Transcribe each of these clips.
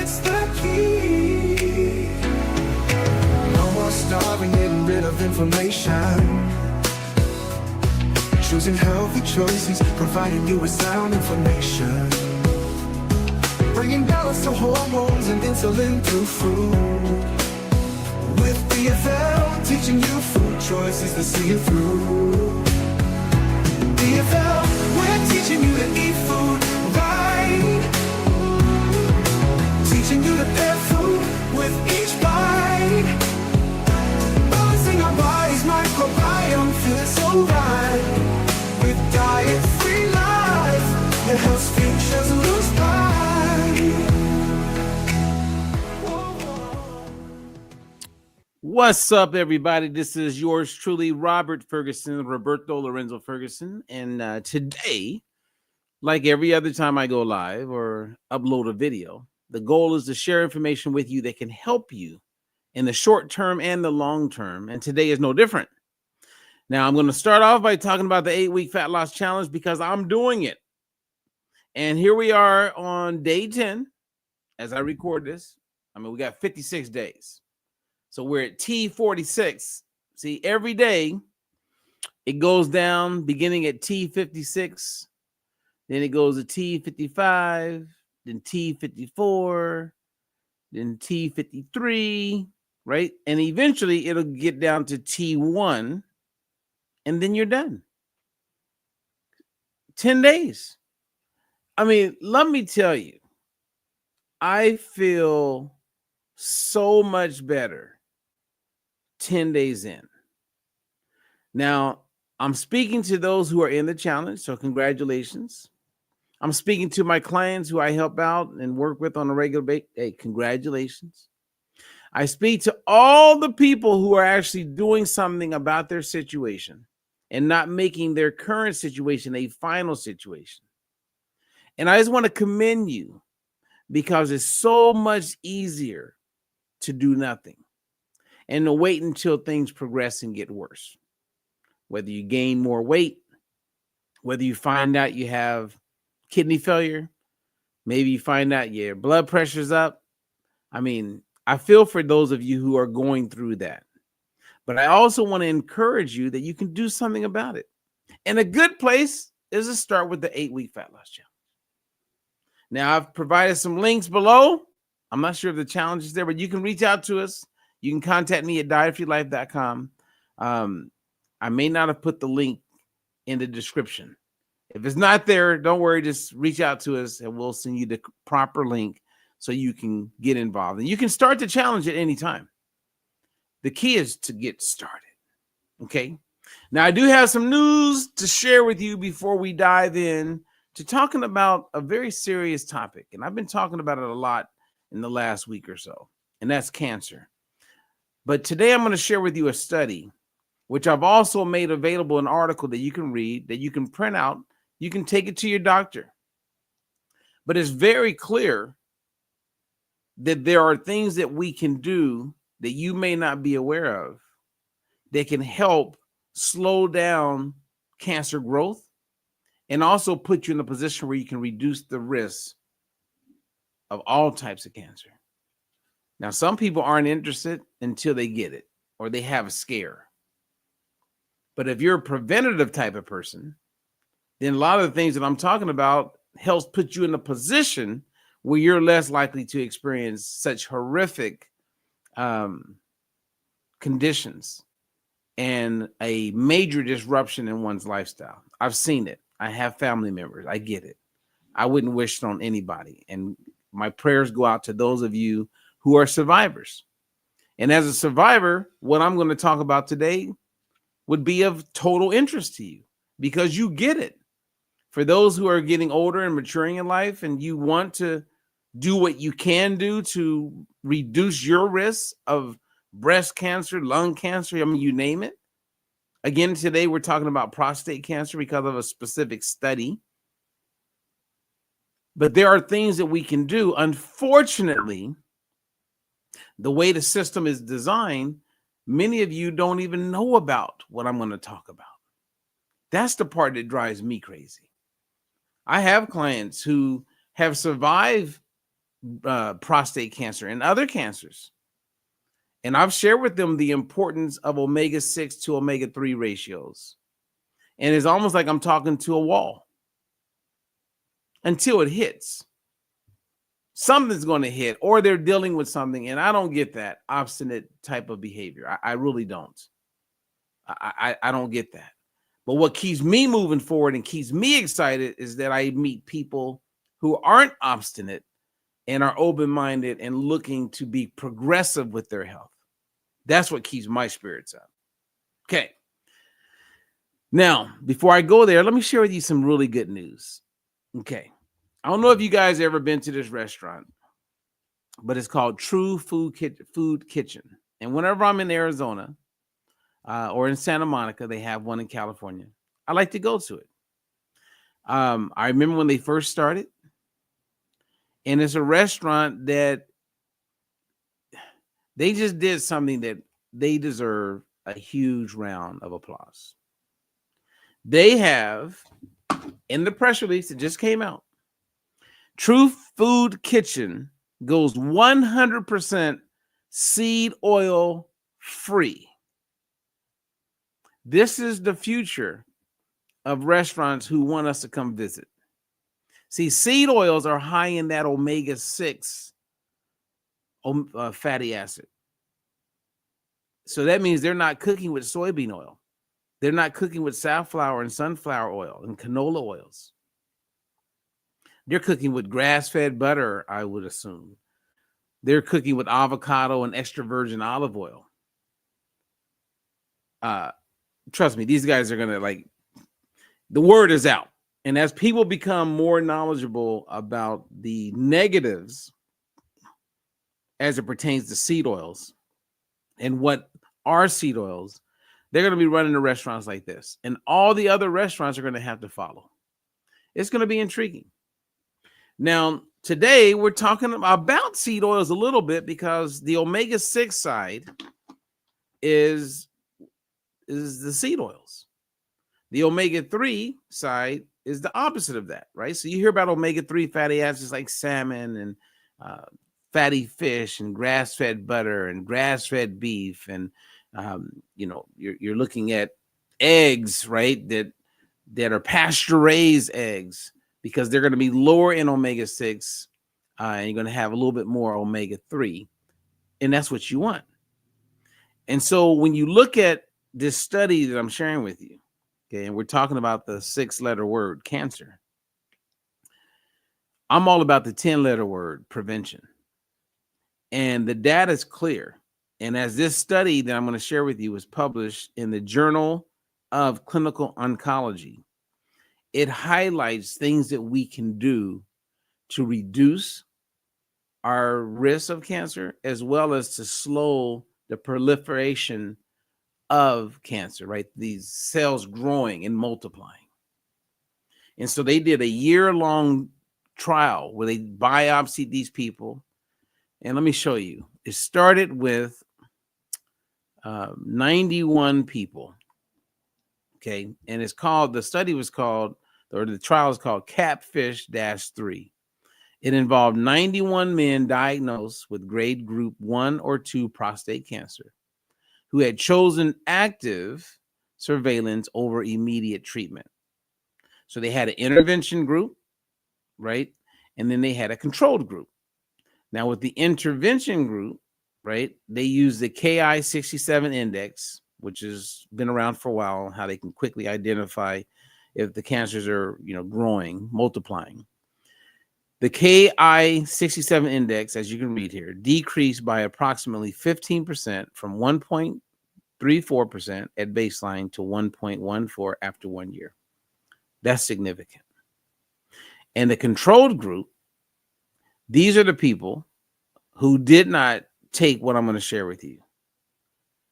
it's the key. No more starving, getting rid of inflammation. Choosing healthy choices, providing you with sound information. Bringing balance to hormones and insulin through food. With DFL, teaching you food choices to see you through. DFL, we're teaching you to eat food right. Teaching you to pair food with each bite. Balancing our body's microbiome feels so right. With diet-free life, it helps futures lose pride. What's up, everybody? This is yours truly, Robert Ferguson, Roberto Lorenzo Ferguson. And today, like every other time I go live or upload a video, the goal is to share information with you that can help you in the short term and the long term. And today is no different. Now, I'm going to start off by talking about the 8-week fat loss challenge because I'm doing it. And here we are on day 10 as I record this. I mean, we got 56 days. So we're at T46. See, every day it goes down beginning at T56. Then it goes to T55, then T54, then T53, right? And eventually it'll get down to T1. And then you're done. 10 days. I mean, let me tell you, I feel so much better 10 days in. Now, I'm speaking to those who are in the challenge, so congratulations. I'm speaking to my clients who I help out and work with on a regular basis. Hey, congratulations. I speak to all the people who are actually doing something about their situation and not making their current situation a final situation. And I just want to commend you because it's so much easier to do nothing and to wait until things progress and get worse. Whether you gain more weight, whether you find out you have kidney failure, maybe you find out your blood pressure's up. I mean, I feel for those of you who are going through that. But I also want to encourage you that you can do something about it. And a good place is to start with the 8-week fat loss challenge. Now, I've provided some links below. I'm not sure if the challenge is there, but you can reach out to us. You can contact me at dietfreelife.com. I may not have put the link in the description. If it's not there, don't worry. Just reach out to us and we'll send you the proper link so you can get involved. And you can start the challenge at any time. The key is to get started. Okay. Now, I do have some news to share with you before we dive in to talking about a very serious topic. And I've been talking about it a lot in the last week or so, and that's cancer. But today I'm going to share with you a study, which I've also made available, an article that you can read, that you can print out. You can take it to your doctor. But it's very clear that there are things that we can do that you may not be aware of that can help slow down cancer growth and also put you in a position where you can reduce the risk of all types of cancer. Now, some people aren't interested until they get it or they have a scare. But if you're a preventative type of person, then a lot of the things that I'm talking about helps put you in a position where you're less likely to experience such horrific conditions and a major disruption in one's lifestyle. I've seen it. I have family members. I get it. I wouldn't wish it on anybody. And my prayers go out to those of you who are survivors. And as a survivor, what I'm going to talk about today would be of total interest to you because you get it. For those who are getting older and maturing in life and you want to do what you can do to reduce your risk of breast cancer, lung cancer, I mean, you name it. Again, today we're talking about prostate cancer because of a specific study. But there are things that we can do. Unfortunately, the way the system is designed, many of you don't even know about what I'm going to talk about. That's the part that drives me crazy. I have clients who have survived prostate cancer and other cancers. And I've shared with them the importance of omega-6 to omega-3 ratios. And it's almost like I'm talking to a wall until it hits. Something's going to hit, or they're dealing with something. And I don't get that obstinate type of behavior. I really don't. I don't get that. But what keeps me moving forward and keeps me excited is that I meet people who aren't obstinate and are open-minded and looking to be progressive with their health. That's what keeps my spirits up. Okay. Now, before I go there, let me share with you some really good news. Okay. I don't know if you guys ever been to this restaurant, but it's called True Food Kitchen. And whenever I'm in Arizona or in Santa Monica, they have one in California. I like to go to it. I remember when they first started, and it's a restaurant that they just did something that they deserve a huge round of applause. They have, in the press release that just came out, True Food Kitchen goes 100% seed oil free. This is the future of restaurants who want us to come visit. See, seed oils are high in that omega-6 fatty acid. So that means they're not cooking with soybean oil. They're not cooking with safflower and sunflower oil and canola oils. They're cooking with grass-fed butter, I would assume. They're cooking with avocado and extra virgin olive oil. Trust me, these guys are going to the word is out. And as people become more knowledgeable about the negatives as it pertains to seed oils and what are seed oils, they're going to be running the restaurants like this. And all the other restaurants are going to have to follow. It's going to be intriguing. Now, today we're talking about seed oils a little bit because the omega-6 side is the seed oils. The omega-3 side is the opposite of that, right? So you hear about omega-3 fatty acids like salmon and fatty fish and grass-fed butter and grass-fed beef. And, you're looking at eggs, right, that are pasture-raised eggs, because they're going to be lower in omega-6 and you're going to have a little bit more omega-3. And that's what you want. And so when you look at this study that I'm sharing with you, okay, and we're talking about the 6-letter word, cancer, I'm all about the 10-letter word, prevention. And the data is clear. And as this study that I'm going to share with you was published in the Journal of Clinical Oncology, it highlights things that we can do to reduce our risk of cancer, as well as to slow the proliferation of cancer, right? These cells growing and multiplying. And so they did a year-long trial where they biopsied these people. And let me show you. It started with 91 people. Okay. And the trial is called Catfish-3. It involved 91 men diagnosed with grade group 1 or 2 prostate cancer who had chosen active surveillance over immediate treatment. So they had an intervention group, right? And then they had a controlled group. Now with the intervention group, right, they used the Ki-67 index, which has been around for a while, how they can quickly identify if the cancers are, growing, multiplying. The Ki-67 index, as you can read here, decreased by approximately 15% from 1.34% at baseline to 1.14 after 1 year. That's significant. And the controlled group, these are the people who did not take what I'm going to share with you.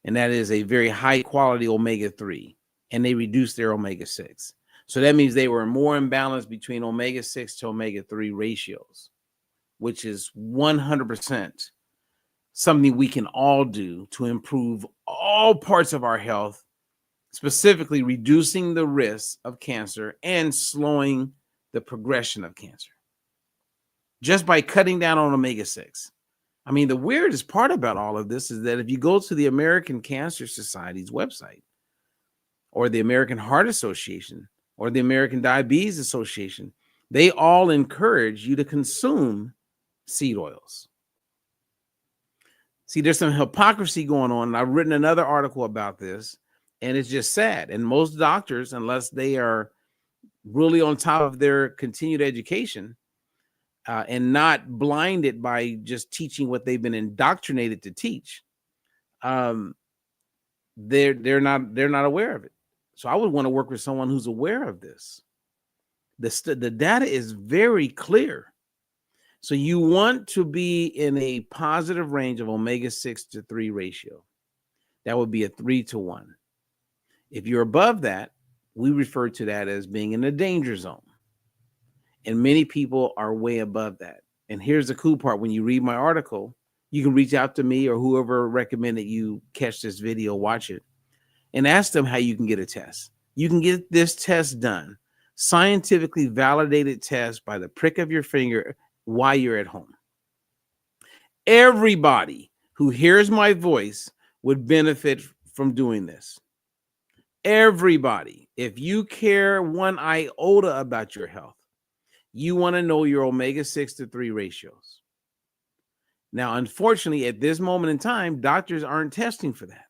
And that is a very high quality omega-3, and they reduced their omega-6. So that means they were more imbalanced between omega-6 to omega-3 ratios, which is 100% something we can all do to improve all parts of our health, specifically reducing the risk of cancer and slowing the progression of cancer. just by cutting down on omega-6. I mean, the weirdest part about all of this is that if you go to the American Cancer Society's website, or the American Heart Association, or the American Diabetes Association, they all encourage you to consume seed oils. See, there's some hypocrisy going on. And I've written another article about this, and it's just sad. And most doctors, unless they are really on top of their continued education and not blinded by just teaching what they've been indoctrinated to teach, they're not aware of it. So I would want to work with someone who's aware of this. The data is very clear. So you want to be in a positive range of omega-6 to 3 ratio. That would be a 3-to-1. If you're above that, we refer to that as being in the danger zone. And many people are way above that. And here's the cool part. When you read my article, you can reach out to me or whoever recommended you catch this video, watch it, and ask them how you can get a test. You can get this test done, scientifically validated test by the prick of your finger while you're at home. Everybody who hears my voice would benefit from doing this. Everybody. If you care one iota about your health, you want to know your omega-6 to 3 ratios. Now, unfortunately, at this moment in time, doctors aren't testing for that.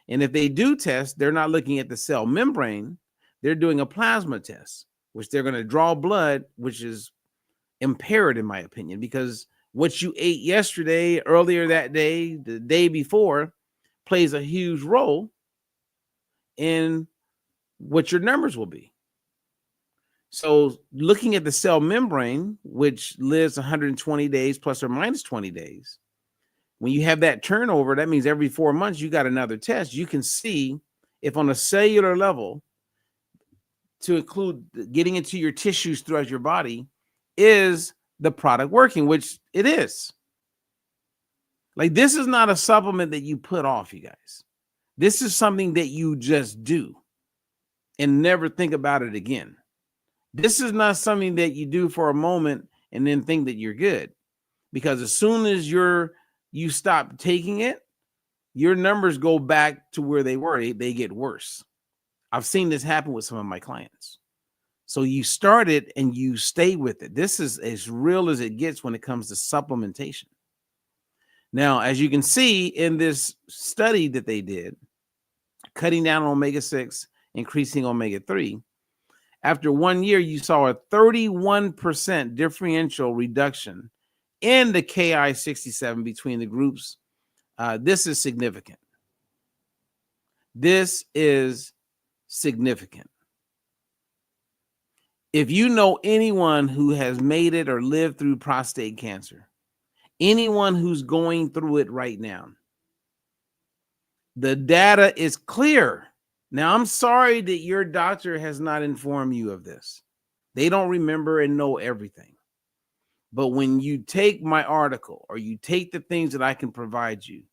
And if they do test, they're not looking at the cell membrane. They're doing a plasma test, which they're going to draw blood, which is impaired, in my opinion, because what you ate yesterday, earlier that day, the day before, plays a huge role in what your numbers will be. So looking at the cell membrane, which lives 120 days plus or minus 20 days, when you have that turnover, that means every 4 months you got another test. You can see if on a cellular level, to include getting into your tissues throughout your body, is the product working, which it is. Like, this is not a supplement that you put off, you guys. This is something that you just do and never think about it again. This is not something that you do for a moment and then think that you're good, because as soon as you stop taking it, your numbers go back to where they were. They get worse. I've seen this happen with some of my clients. So you start it and you stay with it. This is as real as it gets when it comes to supplementation. Now, as you can see in this study that they did, cutting down on omega-6, increasing omega-3, after 1 year, you saw a 31% differential reduction in the Ki-67 between the groups. This is significant. This is significant. If you know anyone who has made it or lived through prostate cancer, anyone who's going through it right now, the data is clear. Now, I'm sorry that your doctor has not informed you of this. They don't remember and know everything. But when you take my article or you take the things that I can provide you,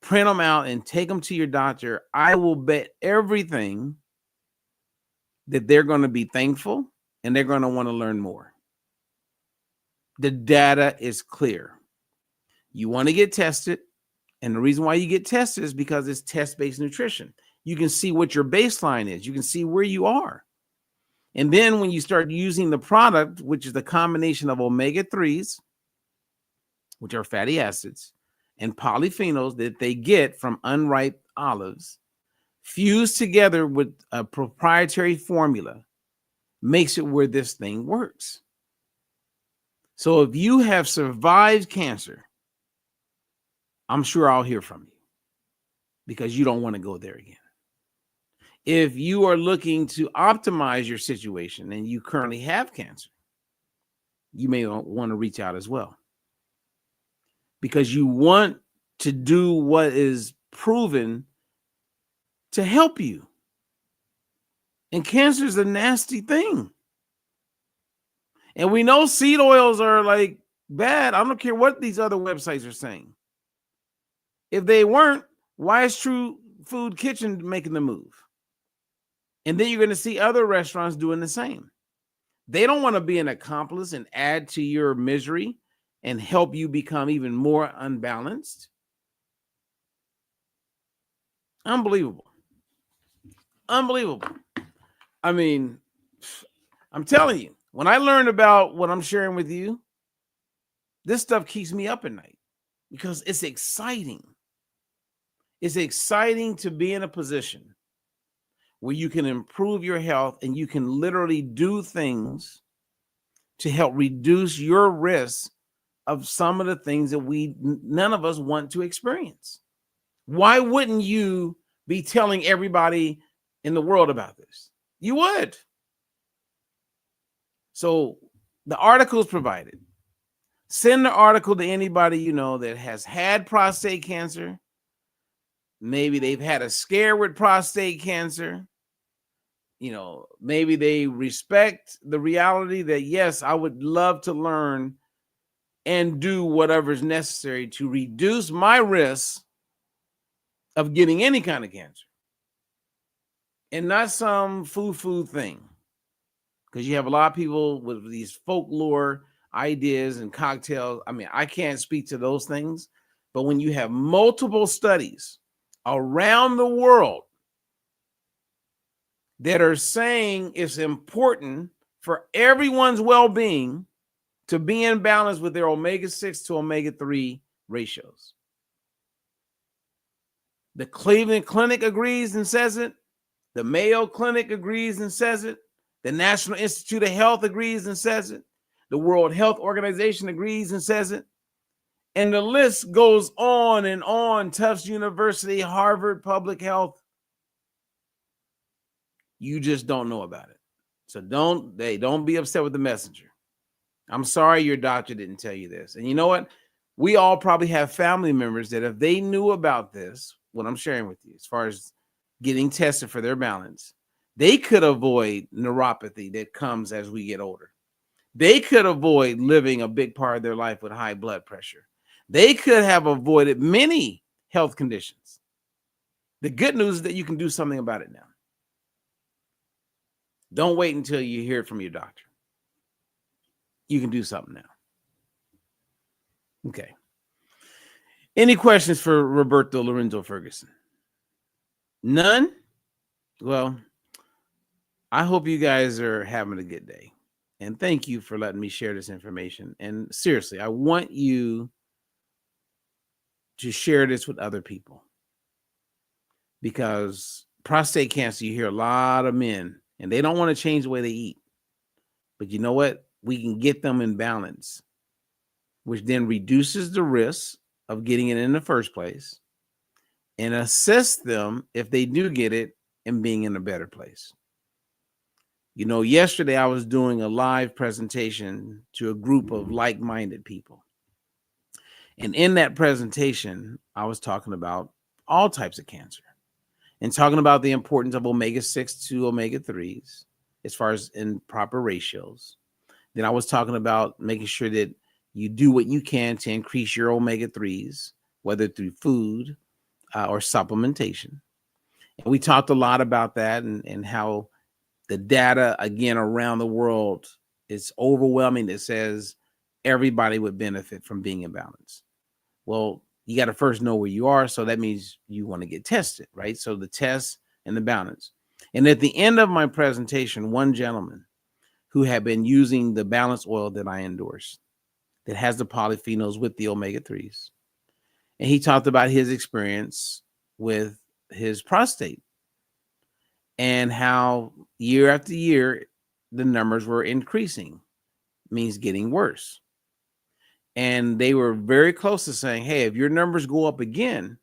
print them out and take them to your doctor, I will bet everything that they're going to be thankful and they're going to want to learn more. The data is clear. You want to get tested. And the reason why you get tested is because it's test-based nutrition. You can see what your baseline is. You can see where you are. And then when you start using the product, which is the combination of omega-3s, which are fatty acids, and polyphenols that they get from unripe olives, fused together with a proprietary formula, makes it where this thing works. So if you have survived cancer, I'm sure I'll hear from you, because you don't want to go there again. If you are looking to optimize your situation and you currently have cancer, you may want to reach out as well, because you want to do what is proven to help you. And cancer is a nasty thing. And we know seed oils are like bad. I don't care what these other websites are saying. If they weren't, why is True Food Kitchen making the move? And then you're going to see other restaurants doing the same. They don't want to be an accomplice and add to your misery and help you become even more unbalanced. Unbelievable. Unbelievable. I mean, I'm telling you, when I learned about what I'm sharing with you, this stuff keeps me up at night because it's exciting. It's exciting to be in a position where you can improve your health and you can literally do things to help reduce your risk of some of the things that none of us want to experience. Why wouldn't you be telling everybody in the world about this? You would. So the article is provided. Send the article to anybody you know that has had prostate cancer. Maybe they've had a scare with prostate cancer. Maybe they respect the reality that, yes, I would love to learn and do whatever's necessary to reduce my risk of getting any kind of cancer. And not some foo-foo thing. Because you have a lot of people with these folklore ideas and cocktails. I mean, I can't speak to those things. But when you have multiple studies around the world that are saying it's important for everyone's well-being to be in balance with their omega-6 to omega-3 ratios. The Cleveland Clinic agrees and says it. The Mayo Clinic agrees and says it. The National Institute of Health agrees and says it. The World Health Organization agrees and says it. And the list goes on and on. Tufts University, Harvard Public Health. You just don't know about it. So don't be upset with the messenger. I'm sorry your doctor didn't tell you this. And you know what? We all probably have family members that if they knew about this, what I'm sharing with you, as far as getting tested for their balance, they could avoid neuropathy that comes as we get older. They could avoid living a big part of their life with high blood pressure. They could have avoided many health conditions. The good news is that you can do something about it now. Don't wait until you hear it from your doctor. You can do something now. Okay. Any questions for Roberto Lorenzo Ferguson? None? Well, I hope you guys are having a good day. And thank you for letting me share this information. And seriously, I want you to share this with other people. Because prostate cancer, you hear a lot of men, and they don't want to change the way they eat. But you know what? We can get them in balance, which then reduces the risk of getting it in the first place and assist them if they do get it and being in a better place. Yesterday I was doing a live presentation to a group of like-minded people. And in that presentation, I was talking about all types of cancer and talking about the importance of omega-6 to omega-3s as far as in proper ratios. Then I was talking about making sure that you do what you can to increase your omega-3s, whether through food or supplementation. And we talked a lot about that and how the data, again, around the world is overwhelming that says everybody would benefit from being in balance. Well, you got to first know where you are. So that means you want to get tested, right? So the test and the balance. And at the end of my presentation, one gentleman who had been using the balance oil that I endorse, that has the polyphenols with the omega-3s. And he talked about his experience with his prostate and how year after year, the numbers were increasing, means getting worse. And they were very close to saying, hey, if your numbers go up again,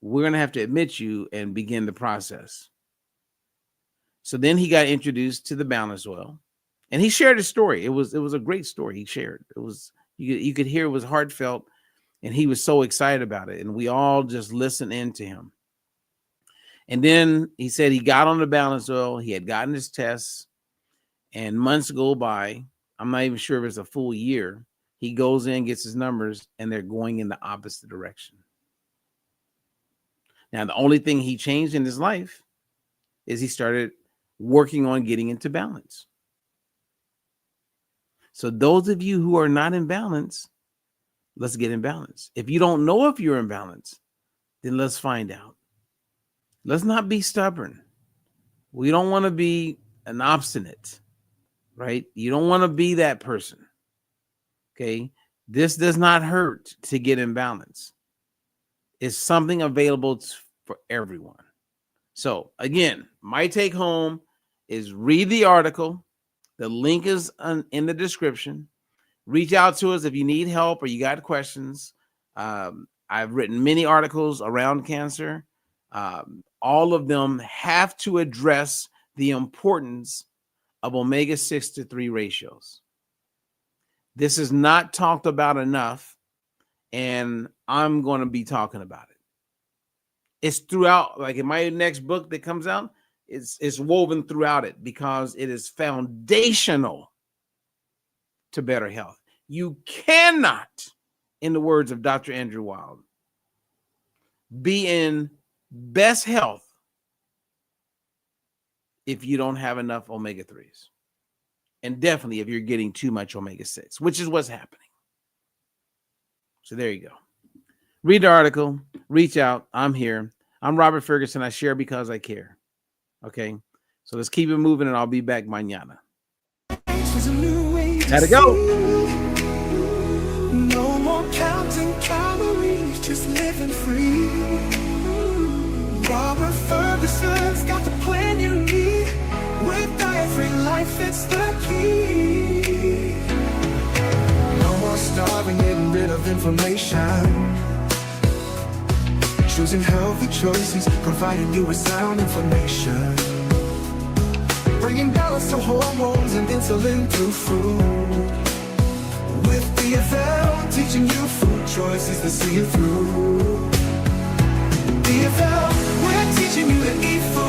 we're going to have to admit you and begin the process. So then he got introduced to the balance oil and he shared his story. It was a great story he shared. It was, you could hear it was heartfelt and he was so excited about it. And we all just listened in to him. And then he said he got on the balance oil. He had gotten his tests and months go by. I'm not even sure if it's a full year. He goes in, gets his numbers, and they're going in the opposite direction. Now, the only thing he changed in his life is he started working on getting into balance. So those of you who are not in balance, let's get in balance. If you don't know if you're in balance, then let's find out. Let's not be stubborn. We don't want to be an obstinate, right? You don't want to be that person. Okay. This does not hurt to get in balance. It's something available for everyone. So again, my take home is read the article. The link is in the description. Reach out to us if you need help or you got questions. I've written many articles around cancer. All of them have to address the importance of omega-6 to 3 ratios. This is not talked about enough, and I'm going to be talking about it. It's throughout, like in my next book that comes out, it's woven throughout it because it is foundational to better health. You cannot, in the words of Dr. Andrew Wild, be in best health if you don't have enough omega-3s. And definitely if you're getting too much omega-6, which is what's happening. So there you go. Read the article. Reach out. I'm here. I'm Robert Ferguson. I share because I care. Okay? So let's keep it moving, and I'll be back mañana. Gotta go. No more counting calories, just living free. Robert Ferguson's got the plan you need. With diet-free life, it's the key. No more starving, getting rid of inflammation. Choosing healthy choices, providing you with sound information. Bringing balance to hormones and insulin through food. With DFL, teaching you food choices to see you through. DFL, we're teaching you to eat food